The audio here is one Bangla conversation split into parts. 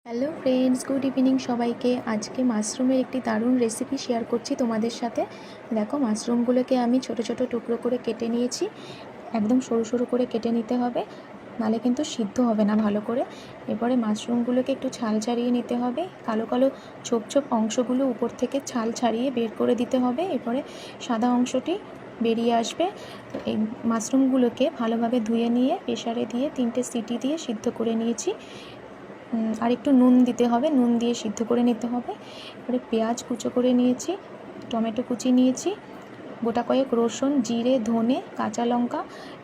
হ্যালো ফ্রেন্ডস, গুড ইভিনিং সবাইকে। আজকে মাশরুমের একটি দারুণ রেসিপি শেয়ার করছি তোমাদের সাথে। দেখো, মাশরুমগুলোকে আমি ছোট ছোট টুকরো করে কেটে নিয়েছি। একদম সরু সরু করে কেটে নিতে হবে, নাহলে কিন্তু সিদ্ধ হবে না ভালো করে। এরপরে মাশরুমগুলোকে একটু ছাল ছাড়িয়ে নিতে হবে। কালো কালো ছোপ ছোপ অংশগুলো উপর থেকে ছাল ছাড়িয়ে বের করে দিতে হবে। এরপরে সাদা অংশটি বেরিয়ে আসবে। তো এই মাশরুমগুলোকে ভালোভাবে ধুয়ে নিয়ে প্রেসারে দিয়ে 3টে সিটি দিয়ে সিদ্ধ করে নিয়েছি। আর একটু নুন দিতে হবে, নুন দিয়ে সিদ্ধ করে নিতে হবে। এবারে পেঁয়াজ কুচো করে নিয়েছি, টমেটো কুচি নিয়েছি, গোটা কয়েক রসুন, জিরে, ধনে, কাঁচা লঙ্কা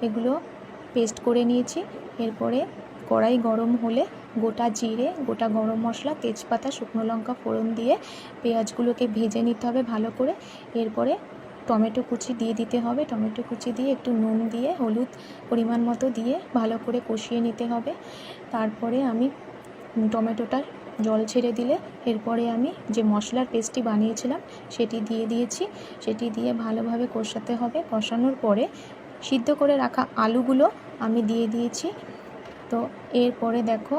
এগুলো পেস্ট করে নিয়েছি। এরপরে কড়াই গরম হলে গোটা জিরে, গোটা গরম মশলা, তেজপাতা, শুকনো লঙ্কা ফোড়ন দিয়ে পেঁয়াজগুলোকে ভেজে নিতে হবে ভালো করে। এরপরে টমেটো কুচি দিয়ে দিতে হবে, টমেটো কুচি দিয়ে একটু নুন দিয়ে হলুদ পরিমাণ মতো দিয়ে ভালো করে কষিয়ে নিতে হবে। তারপরে আমি টমেটোটার জল ছেড়ে দিলে এরপরে আমি যে মশলার পেস্টটি বানিয়েছিলাম সেটি দিয়ে দিয়েছি। সেটি দিয়ে ভালোভাবে কষাতে হবে। কষানোর পরে সিদ্ধ করে রাখা আলুগুলো আমি দিয়ে দিয়েছি। তো এরপরে দেখো,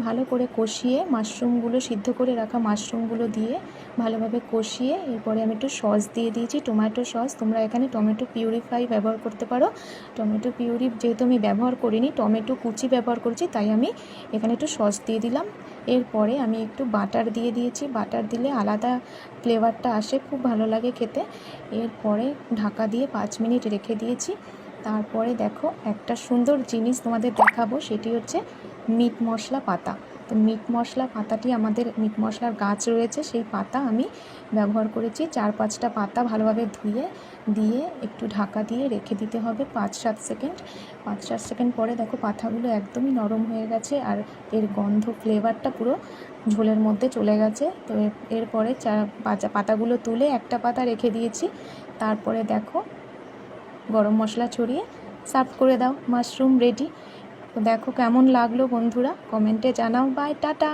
ভালো করে কষিয়ে মাশরুমগুলো, সিদ্ধ করে রাখা মাশরুমগুলো দিয়ে ভালোভাবে কষিয়ে এরপরে আমি একটু সস দিয়ে দিয়েছি, টমেটো সস। তোমরা এখানে টমেটো পিউরিফাই ব্যবহার করতে পারো। টমেটো পিউরি যেহেতু আমি ব্যবহার করিনি, টমেটো কুচি ব্যবহার করছি, তাই আমি এখানে একটু সস দিয়ে দিলাম। এরপরে আমি একটু বাটার দিয়ে দিয়েছি। বাটার দিলে আলাদা ফ্লেভারটা আসে, খুব ভালো লাগে খেতে। এরপরে ঢাকা দিয়ে 5 মিনিট রেখে দিয়েছি। তারপরে দেখো, একটা সুন্দর জিনিস তোমাদের দেখাবো, সেটি হচ্ছে মিট মশলা পাতা। তো মিট মশলা পাতাটি, আমাদের মিট মশলার গাছ রয়েছে, সেই পাতা আমি ব্যবহার করেছি। 4-5টা পাতা ভালোভাবে ধুয়ে দিয়ে একটু ঢাকা দিয়ে রেখে দিতে হবে 5-7 সেকেন্ড। 5-7 সেকেন্ড পরে দেখো, পাতাগুলো একদমই নরম হয়ে গেছে আর এর গন্ধ, ফ্লেভারটা পুরো ঝোলের মধ্যে চলে গেছে। তো এরপরে পাতাগুলো তুলে একটা পাতা রেখে দিয়েছি। তারপরে দেখো, গরম মশলা ছড়িয়ে সার্ভ করে দাও। Mushroom ready. তো দেখো কেমন লাগলো বন্ধুরা, কমেন্টে জানাও। Bye, tata.